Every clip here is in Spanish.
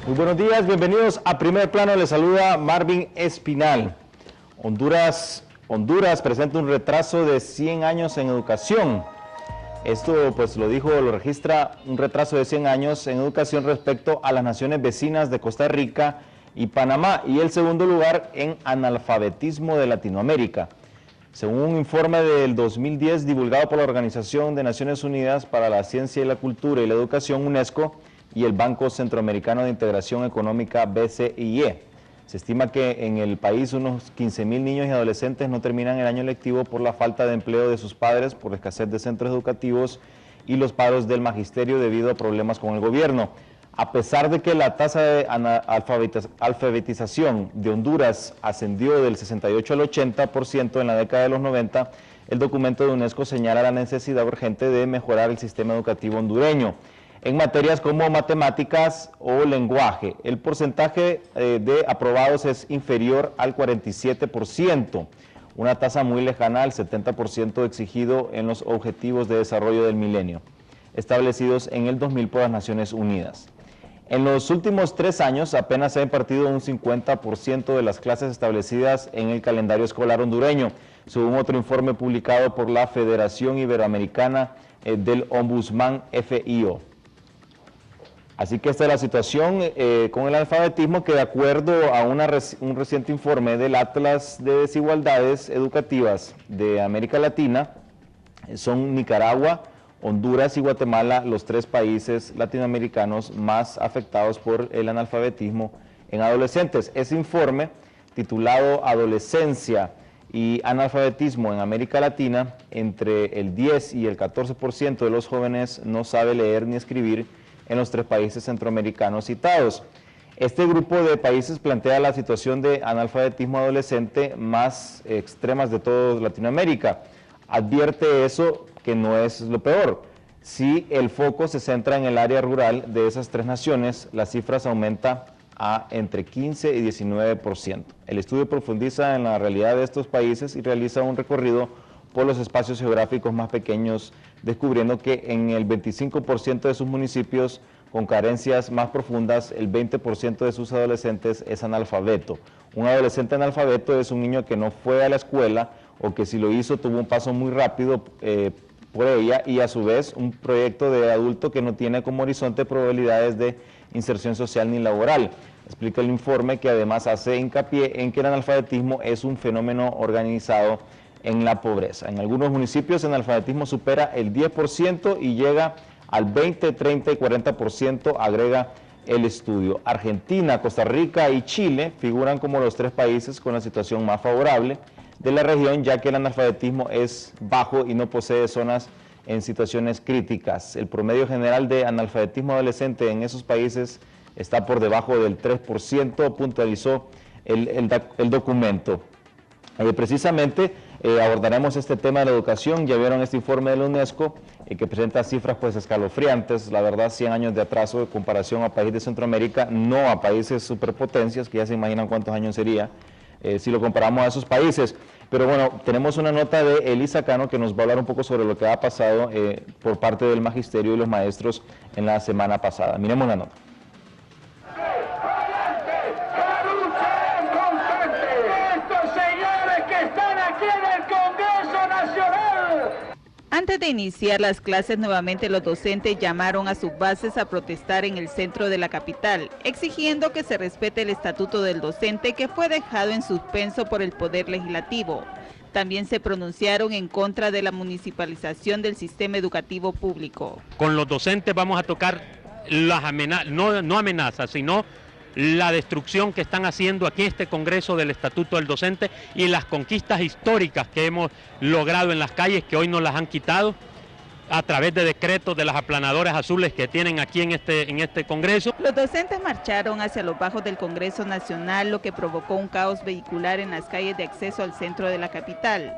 Muy buenos días, bienvenidos a Primer Plano, les saluda Marvin Espinal. Honduras presenta un retraso de 100 años en educación. Esto pues lo registra un retraso de 100 años en educación respecto a las naciones vecinas de Costa Rica y Panamá, y el segundo lugar en analfabetismo de Latinoamérica. Según un informe del 2010 divulgado por la Organización de Naciones Unidas para la Ciencia y la Cultura y la Educación, UNESCO, y el Banco Centroamericano de Integración Económica, BCIE. Se estima que en el país unos 15.000 niños y adolescentes no terminan el año lectivo por la falta de empleo de sus padres, por escasez de centros educativos y los paros del magisterio debido a problemas con el gobierno. A pesar de que la tasa de alfabetización de Honduras ascendió del 68 al 80% en la década de los 90, el documento de UNESCO señala la necesidad urgente de mejorar el sistema educativo hondureño en materias como matemáticas o lenguaje. El porcentaje de aprobados es inferior al 47%, una tasa muy lejana al 70% exigido en los Objetivos de Desarrollo del Milenio, establecidos en el 2000 por las Naciones Unidas. En los últimos 3 años apenas se ha impartido un 50% de las clases establecidas en el calendario escolar hondureño, según otro informe publicado por la Federación Iberoamericana del Ombudsman FIO. Así que esta es la situación con el alfabetismo, que de acuerdo a un reciente informe del Atlas de Desigualdades Educativas de América Latina, son Nicaragua, Honduras y Guatemala los 3 países latinoamericanos más afectados por el analfabetismo en adolescentes. Ese informe, titulado Adolescencia y analfabetismo en América Latina, entre el 10 y el 14% de los jóvenes no sabe leer ni escribir en los 3 países centroamericanos citados. Este grupo de países plantea la situación de analfabetismo adolescente más extremas de toda Latinoamérica. Advierte eso que no es lo peor. Si el foco se centra en el área rural de esas 3 naciones, las cifras aumentan a entre 15 y 19%. El estudio profundiza en la realidad de estos países y realiza un recorrido por los espacios geográficos más pequeños, descubriendo que en el 25% de sus municipios con carencias más profundas, el 20% de sus adolescentes es analfabeto. Un adolescente analfabeto es un niño que no fue a la escuela o que si lo hizo tuvo un paso muy rápido por ella, y a su vez un proyecto de adulto que no tiene como horizonte probabilidades de inserción social ni laboral. Explica el informe que además hace hincapié en que el analfabetismo es un fenómeno organizado en la pobreza. En algunos municipios el analfabetismo supera el 10% y llega al 20, 30 y 40%, agrega el estudio. Argentina, Costa Rica y Chile figuran como los 3 países con la situación más favorable de la región, ya que el analfabetismo es bajo y no posee zonas en situaciones críticas. El promedio general de analfabetismo adolescente en esos países está por debajo del 3%, puntualizó el documento. Precisamente abordaremos este tema de la educación. Ya vieron este informe de la UNESCO que presenta cifras pues escalofriantes. La verdad, 100 años de atraso de comparación a países de Centroamérica, no a países superpotencias, que ya se imaginan cuántos años sería si lo comparamos a esos países. Pero bueno, tenemos una nota de Elisa Cano que nos va a hablar un poco sobre lo que ha pasado por parte del magisterio y los maestros en la semana pasada. Miremos la nota. Antes de iniciar las clases nuevamente, los docentes llamaron a sus bases a protestar en el centro de la capital, exigiendo que se respete el estatuto del docente, que fue dejado en suspenso por el Poder Legislativo. También se pronunciaron en contra de la municipalización del sistema educativo público. Con los docentes vamos a tocar las amenazas, no amenazas, sino la destrucción que están haciendo aquí en este Congreso del Estatuto del Docente y las conquistas históricas que hemos logrado en las calles, que hoy nos las han quitado a través de decretos de las aplanadoras azules que tienen aquí en este Congreso. Los docentes marcharon hacia los bajos del Congreso Nacional, lo que provocó un caos vehicular en las calles de acceso al centro de la capital.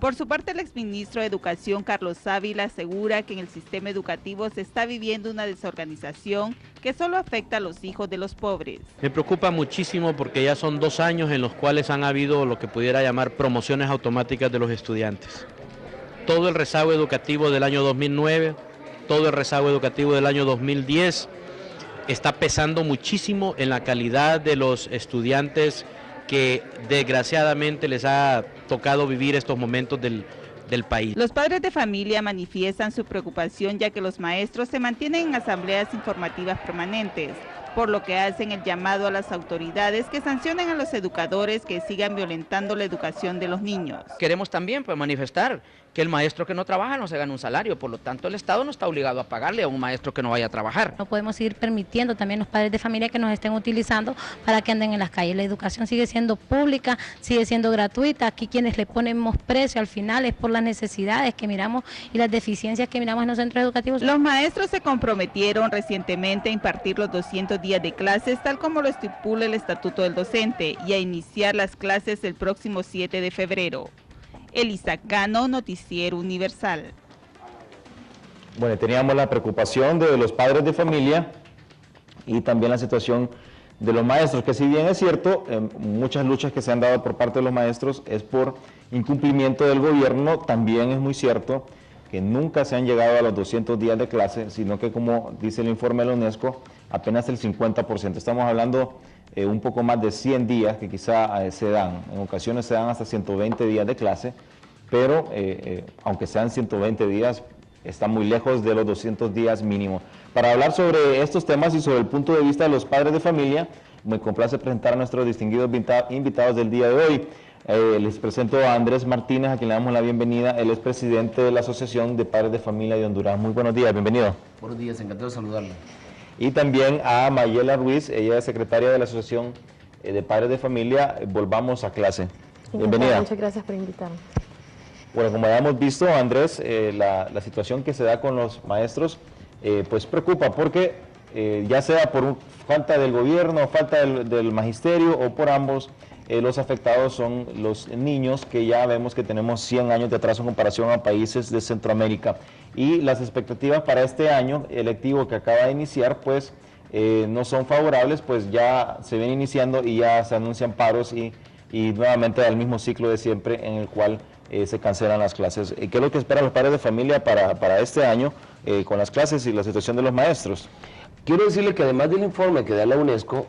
Por su parte, el exministro de Educación, Carlos Ávila, asegura que en el sistema educativo se está viviendo una desorganización que solo afecta a los hijos de los pobres. Me preocupa muchísimo porque ya son 2 años en los cuales han habido lo que pudiera llamar promociones automáticas de los estudiantes. Todo el rezago educativo del año 2009, todo el rezago educativo del año 2010, está pesando muchísimo en la calidad de los estudiantes que desgraciadamente les ha tocado vivir estos momentos del país. Los padres de familia manifiestan su preocupación ya que los maestros se mantienen en asambleas informativas permanentes, por lo que hacen el llamado a las autoridades que sancionen a los educadores que sigan violentando la educación de los niños. Queremos también manifestar que el maestro que no trabaja no se gana un salario, por lo tanto el Estado no está obligado a pagarle a un maestro que no vaya a trabajar. No podemos seguir permitiendo también los padres de familia que nos estén utilizando para que anden en las calles. La educación sigue siendo pública, sigue siendo gratuita. Aquí quienes le ponemos precio al final es por las necesidades que miramos y las deficiencias que miramos en los centros educativos. Los maestros se comprometieron recientemente a impartir los 200 días de clases tal como lo estipula el Estatuto del Docente y a iniciar las clases el próximo 7 de febrero. Elisa Cano, Noticiero Universal. Bueno, teníamos la preocupación de los padres de familia y también la situación de los maestros, que si bien es cierto, muchas luchas que se han dado por parte de los maestros es por incumplimiento del gobierno, también es muy cierto que nunca se han llegado a los 200 días de clase, sino que, como dice el informe de la UNESCO, apenas el 50%. Estamos hablando un poco más de 100 días que quizá se dan, en ocasiones se dan hasta 120 días de clase, pero aunque sean 120 días, está muy lejos de los 200 días mínimo. Para hablar sobre estos temas y sobre el punto de vista de los padres de familia, me complace presentar a nuestros distinguidos invitados del día de hoy. Les presento a Andrés Martínez, a quien le damos la bienvenida. Él es presidente de la Asociación de Padres de Familia de Honduras. Muy buenos días, bienvenido. Buenos días, encantado de saludarlo. Y también a Mayela Ruiz, ella es secretaria de la Asociación de Padres de Familia Volvamos a Clase. Bienvenida. Muchas gracias por invitarme. Bueno, como ya hemos visto, Andrés, la situación que se da con los maestros pues preocupa porque ya sea por falta del gobierno, falta del magisterio o por ambos, los afectados son los niños, que ya vemos que tenemos 100 años de atraso en comparación a países de Centroamérica. Y las expectativas para este año electivo que acaba de iniciar, pues no son favorables, pues ya se ven iniciando y ya se anuncian paros y nuevamente al mismo ciclo de siempre en el cual se cancelan las clases. ¿Qué es lo que esperan los padres de familia para este año con las clases y la situación de los maestros? Quiero decirle que además del informe que da la UNESCO,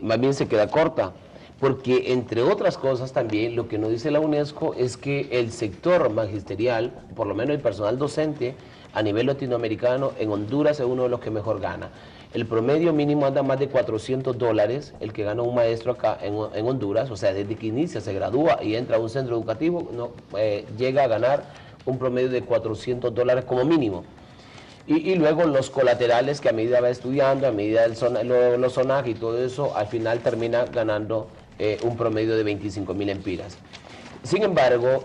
más bien se queda corta, porque entre otras cosas también lo que nos dice la UNESCO es que el sector magisterial, por lo menos el personal docente a nivel latinoamericano, en Honduras es uno de los que mejor gana. El promedio mínimo anda más de $400, el que gana un maestro acá en Honduras, o sea, desde que inicia, se gradúa y entra a un centro educativo, llega a ganar un promedio de $400 como mínimo. Y luego los colaterales, que a medida va estudiando, a medida los sonajes y todo eso, al final termina ganando un promedio de 25.000 empiras. Sin embargo,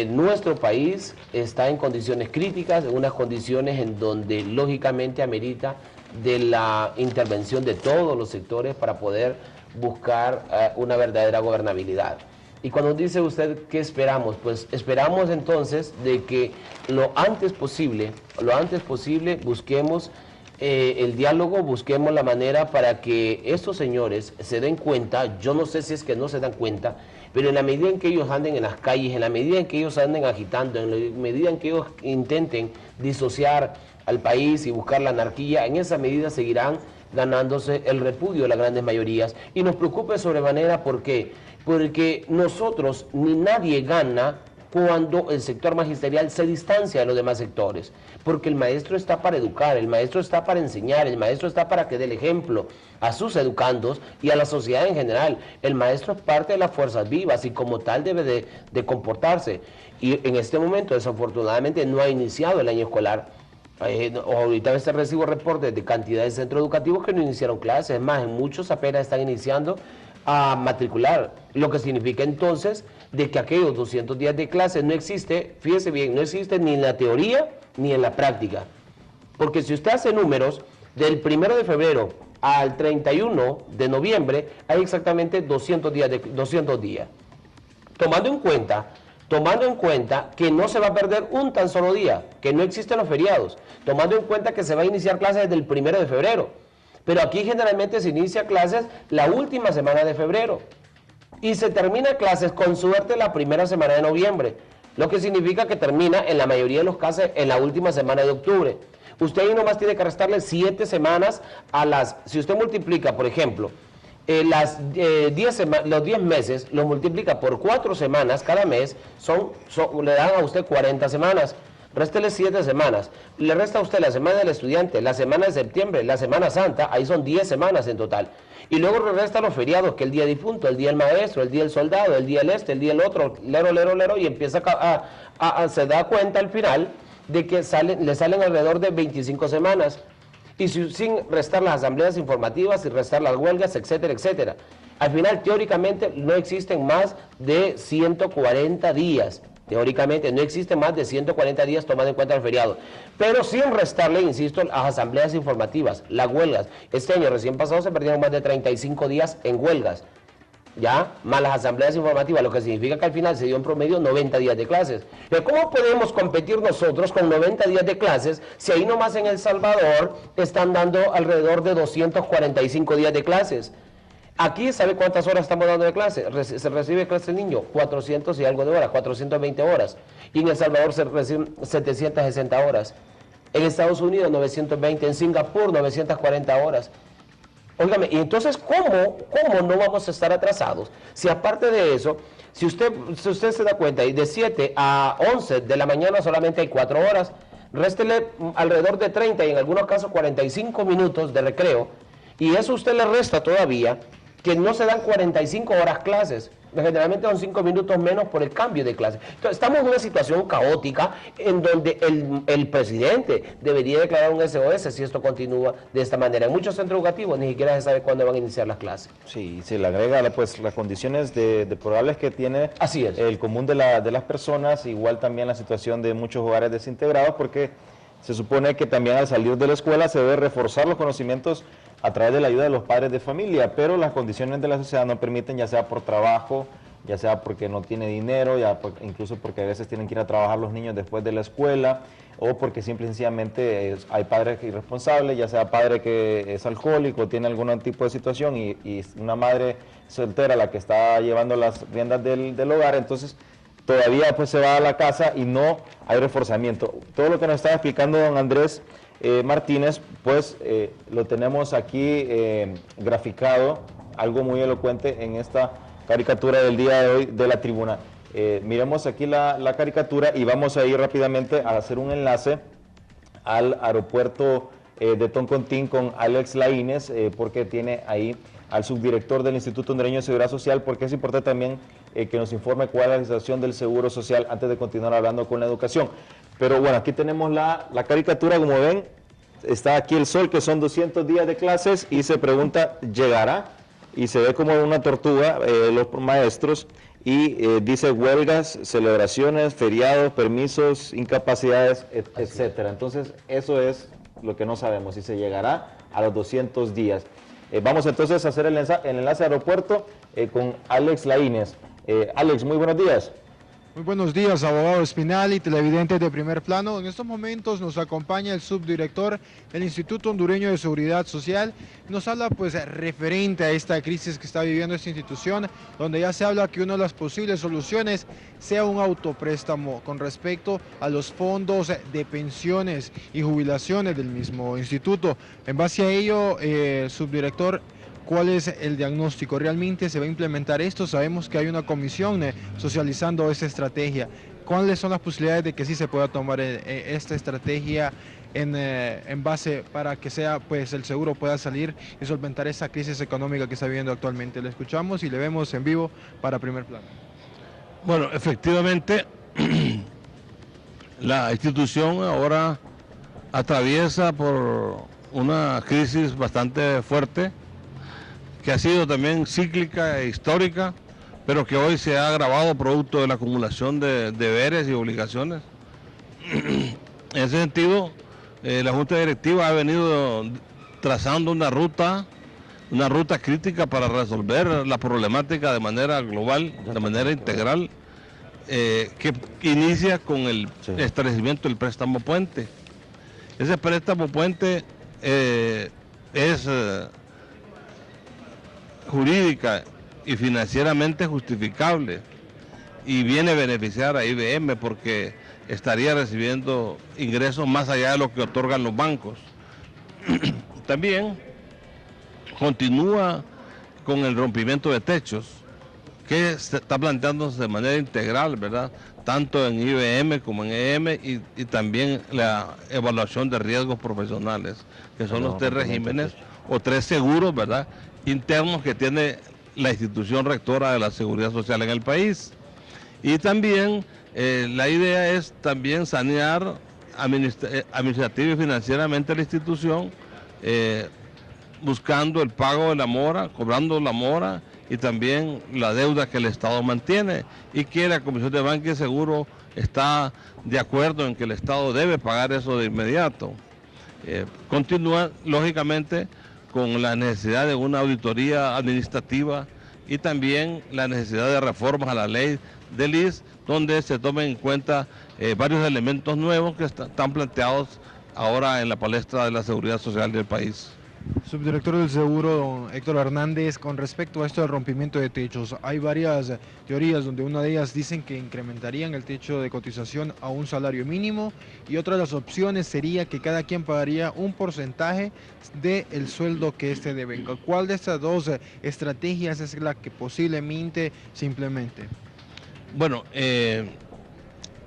nuestro país está en condiciones críticas, en unas condiciones en donde lógicamente amerita de la intervención de todos los sectores para poder buscar una verdadera gobernabilidad. Y cuando dice usted ¿qué esperamos? Pues esperamos entonces de que lo antes posible busquemos el diálogo, busquemos la manera para que estos señores se den cuenta. Yo no sé si es que no se dan cuenta, pero en la medida en que ellos anden en las calles, en la medida en que ellos anden agitando, en la medida en que ellos intenten disociar al país y buscar la anarquía, en esa medida seguirán ganándose el repudio de las grandes mayorías. Y nos preocupa sobremanera, ¿por qué? Porque nosotros ni nadie gana cuando el sector magisterial se distancia de los demás sectores, porque el maestro está para educar, el maestro está para enseñar, el maestro está para que dé el ejemplo a sus educandos y a la sociedad en general. El maestro es parte de las fuerzas vivas y como tal debe de comportarse. Y en este momento, desafortunadamente, no ha iniciado el año escolar. Ahorita a veces recibo reportes de cantidad de centros educativos que no iniciaron clases, es más, en muchos apenas están iniciando a matricular, lo que significa entonces de que aquellos 200 días de clase no existe, fíjese bien, no existe ni en la teoría ni en la práctica, porque si usted hace números, del 1 de febrero al 31 de noviembre hay exactamente 200 días, tomando en cuenta que no se va a perder un tan solo día, que no existen los feriados, tomando en cuenta que se va a iniciar clases desde el 1 de febrero, pero aquí generalmente se inicia clases la última semana de febrero y se termina clases con suerte la primera semana de noviembre, lo que significa que termina en la mayoría de los casos en la última semana de octubre. Usted ahí nomás tiene que restarle 7 semanas a las, si usted multiplica, por ejemplo, los 10 meses, lo multiplica por 4 semanas cada mes, le dan a usted 40 semanas. Réstele 7 semanas, le resta a usted la semana del estudiante, la semana de septiembre, la Semana Santa, ahí son 10 semanas en total. Y luego le resta los feriados, que el día difunto, el día del maestro, el día del soldado, el día del el día del otro, lero, y empieza se da cuenta al final de que le salen alrededor de 25 semanas. Y sin restar las asambleas informativas, sin restar las huelgas, etcétera, etcétera. Al final, teóricamente, no existen más de 140 días. Teóricamente no existe más de 140 días tomando en cuenta el feriado, pero sin restarle, insisto, las asambleas informativas, las huelgas. Este año recién pasado se perdieron más de 35 días en huelgas, ya, más las asambleas informativas, lo que significa que al final se dio en promedio 90 días de clases. Pero ¿cómo podemos competir nosotros con 90 días de clases si ahí nomás en El Salvador están dando alrededor de 245 días de clases? Aquí, ¿sabe cuántas horas estamos dando de clase? Se recibe clase el niño, 400 y algo de horas, 420 horas. Y en El Salvador se reciben 760 horas. En Estados Unidos, 920. En Singapur, 940 horas. Óigame, y entonces, ¿cómo no vamos a estar atrasados? Si aparte de eso, si usted se da cuenta, y de 7 a 11 de la mañana solamente hay 4 horas, réstele alrededor de 30 y en algunos casos 45 minutos de recreo, y eso usted le resta todavía que no se dan 45 horas clases, generalmente son 5 minutos menos por el cambio de clase. Entonces, estamos en una situación caótica en donde el presidente debería declarar un SOS si esto continúa de esta manera. En muchos centros educativos ni siquiera se sabe cuándo van a iniciar las clases. Sí, se le agrega pues las condiciones deplorables que tiene el común de las personas, igual también la situación de muchos hogares desintegrados, porque se supone que también al salir de la escuela se debe reforzar los conocimientos a través de la ayuda de los padres de familia, pero las condiciones de la sociedad no permiten, ya sea por trabajo, ya sea porque no tiene dinero, incluso porque a veces tienen que ir a trabajar los niños después de la escuela, o porque simple y sencillamente hay padres irresponsables, ya sea padre que es alcohólico, tiene algún tipo de situación y una madre soltera la que está llevando las riendas del hogar, entonces todavía pues se va a la casa y no hay reforzamiento. Todo lo que nos estaba explicando don Andrés Martínez, pues lo tenemos aquí graficado, algo muy elocuente en esta caricatura del día de hoy de la tribuna. Miremos aquí la caricatura y vamos a ir rápidamente a hacer un enlace al aeropuerto de Toncontín con Alex Laínez, porque tiene ahí al subdirector del Instituto Hondureño de Seguridad Social, porque es importante también que nos informe cuál es la situación del Seguro Social antes de continuar hablando con la educación. Pero bueno, aquí tenemos la caricatura, como ven, está aquí el sol, que son 200 días de clases, y se pregunta, ¿llegará? Y se ve como una tortuga, los maestros, y dice huelgas, celebraciones, feriados, permisos, incapacidades, etcétera. Entonces, eso es lo que no sabemos, si se llegará a los 200 días. Vamos entonces a hacer el enlace a aeropuerto con Alex Laínez. Alex, muy buenos días. Muy buenos días, abogado Espinal y televidentes de Primer Plano. En estos momentos nos acompaña el subdirector del Instituto Hondureño de Seguridad Social. Nos habla pues referente a esta crisis que está viviendo esta institución, donde ya se habla que una de las posibles soluciones sea un autopréstamo con respecto a los fondos de pensiones y jubilaciones del mismo instituto. En base a ello, subdirector, ¿cuál es el diagnóstico? ¿Realmente se va a implementar esto? Sabemos que hay una comisión socializando esta estrategia. ¿Cuáles son las posibilidades de que sí se pueda tomar esta estrategia en base para que sea, pues, el seguro pueda salir y solventar esa crisis económica que está viviendo actualmente? Le escuchamos y le vemos en vivo para Primer Plano. Bueno, efectivamente, la institución ahora atraviesa por una crisis bastante fuerte, que ha sido también cíclica e histórica, pero que hoy se ha agravado producto de la acumulación de deberes y obligaciones. En ese sentido, la Junta Directiva ha venido trazando una ruta crítica para resolver la problemática de manera global, de manera integral, que inicia con el establecimiento del préstamo puente. Ese préstamo puente es jurídica y financieramente justificable y viene a beneficiar a IBM porque estaría recibiendo ingresos más allá de lo que otorgan los bancos. También continúa con el rompimiento de techos, que se está planteándose de manera integral, ¿verdad? Tanto en IBM como en EM y también la evaluación de riesgos profesionales, que son los 3 regímenes o 3 seguros, ¿verdad?, internos que tiene la institución rectora de la Seguridad Social en el país. Y también la idea es también sanear administrativa y financieramente la institución, buscando el pago de la mora, cobrando la mora y también la deuda que el Estado mantiene, y que la Comisión de Banca y Seguro está de acuerdo en que el Estado debe pagar eso de inmediato. Continúa, lógicamente, con la necesidad de una auditoría administrativa y también la necesidad de reformas a la ley del IS, donde se tomen en cuenta varios elementos nuevos que están planteados ahora en la palestra de la seguridad social del país. Subdirector del Seguro, don Héctor Hernández, con respecto a esto del rompimiento de techos, hay varias teorías donde una de ellas dicen que incrementarían el techo de cotización a un salario mínimo, y otra de las opciones sería que cada quien pagaría un porcentaje del sueldo que éste devenga. ¿Cuál de estas dos estrategias es la que posiblemente se implemente? Bueno,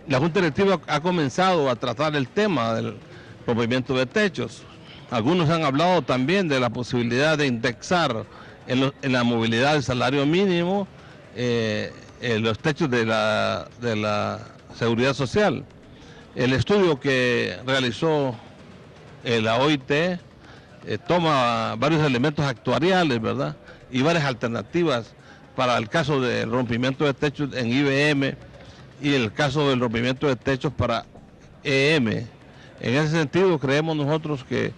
la Junta Directiva ha comenzado a tratar el tema del rompimiento de techos. Algunos han hablado también de la posibilidad de indexar en la movilidad del salario mínimo los techos de la seguridad social. El estudio que realizó la OIT toma varios elementos actuariales, ¿verdad?, y varias alternativas para el caso del rompimiento de techos en IBM y el caso del rompimiento de techos para EM. En ese sentido, creemos nosotros que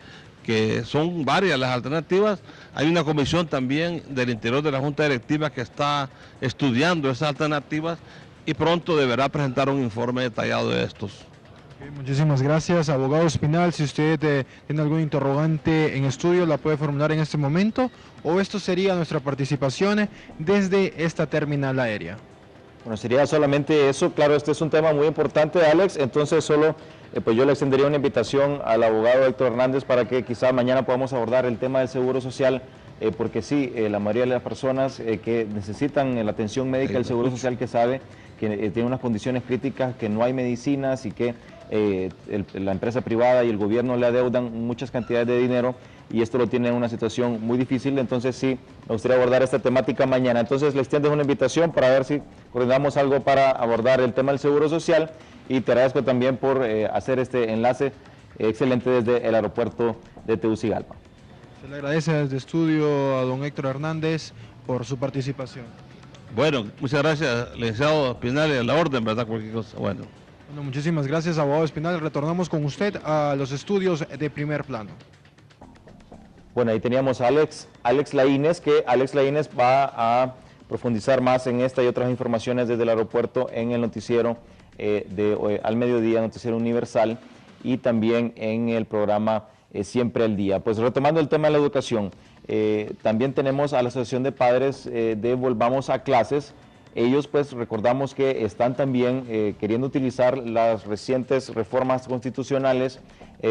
son varias las alternativas. Hay una comisión también del interior de la Junta Directiva que está estudiando esas alternativas y pronto deberá presentar un informe detallado de estos. Muchísimas gracias, abogado Espinal. Si usted tiene algún interrogante en estudio, la puede formular en este momento, o esto sería nuestra participación desde esta terminal aérea. Bueno, sería solamente eso. Claro, este es un tema muy importante, Alex, entonces solo pues yo le extendería una invitación al abogado Héctor Hernández para que quizá mañana podamos abordar el tema del seguro social, porque sí, la mayoría de las personas que necesitan la atención médica del seguro social, que sabe que tiene unas condiciones críticas, que no hay medicinas y que la empresa privada y el gobierno le adeudan muchas cantidades de dinero, y esto lo tiene en una situación muy difícil. Entonces sí, me gustaría abordar esta temática mañana. Entonces le extiendo una invitación para ver si coordinamos algo para abordar el tema del seguro social, y te agradezco también por hacer este enlace excelente desde el aeropuerto de Tegucigalpa. Se le agradece desde estudio a don Héctor Hernández por su participación. Bueno, muchas gracias, licenciado Espinal, a la orden, ¿verdad? Cualquier cosa. Bueno, muchísimas gracias, abogado Espinal. Retornamos con usted a los estudios de Primer Plano. Bueno, ahí teníamos a Alex Laínez, que Alex Laínez va a profundizar más en esta y otras informaciones desde el aeropuerto en el noticiero al mediodía, Noticiero Universal, y también en el programa Siempre al Día. Pues retomando el tema de la educación, también tenemos a la Asociación de Padres de Volvamos a Clases. Ellos pues recordamos que están también queriendo utilizar las recientes reformas constitucionales,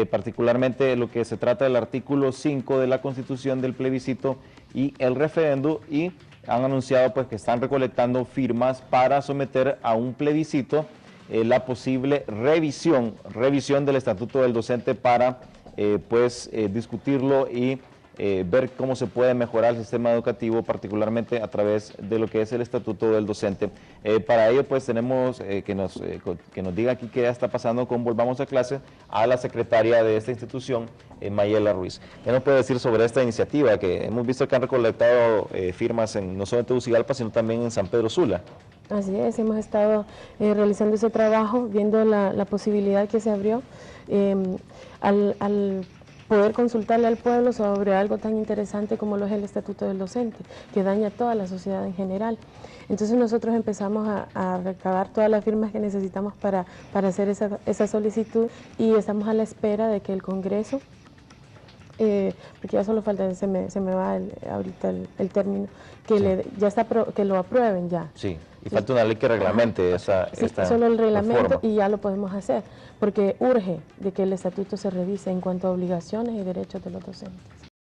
particularmente lo que se trata del artículo 5 de la Constitución, del plebiscito y el referéndum, y han anunciado pues que están recolectando firmas para someter a un plebiscito la posible revisión del Estatuto del Docente para discutirlo y ver cómo se puede mejorar el sistema educativo, particularmente a través de lo que es el Estatuto del Docente. Para ello pues tenemos que nos diga aquí qué está pasando con Volvamos a Clase a la secretaria de esta institución, Mayela Ruiz. ¿Qué nos puede decir sobre esta iniciativa? Que hemos visto que han recolectado firmas no solo en Tegucigalpa, sino también en San Pedro Sula. Así es, hemos estado realizando ese trabajo, viendo la posibilidad que se abrió al poder consultarle al pueblo sobre algo tan interesante como lo es el Estatuto del Docente, que daña a toda la sociedad en general. Entonces nosotros empezamos a recabar todas las firmas que necesitamos para hacer esa solicitud, y estamos a la espera de que el Congreso, porque ya solo falta, se me va ahorita el término, que, sí, que lo aprueben ya. Sí. Y falta una ley que reglamente esta solo el reglamento reforma. y ya lo podemos hacer, porque urge de que el estatuto se revise en cuanto a obligaciones y derechos de los docentes.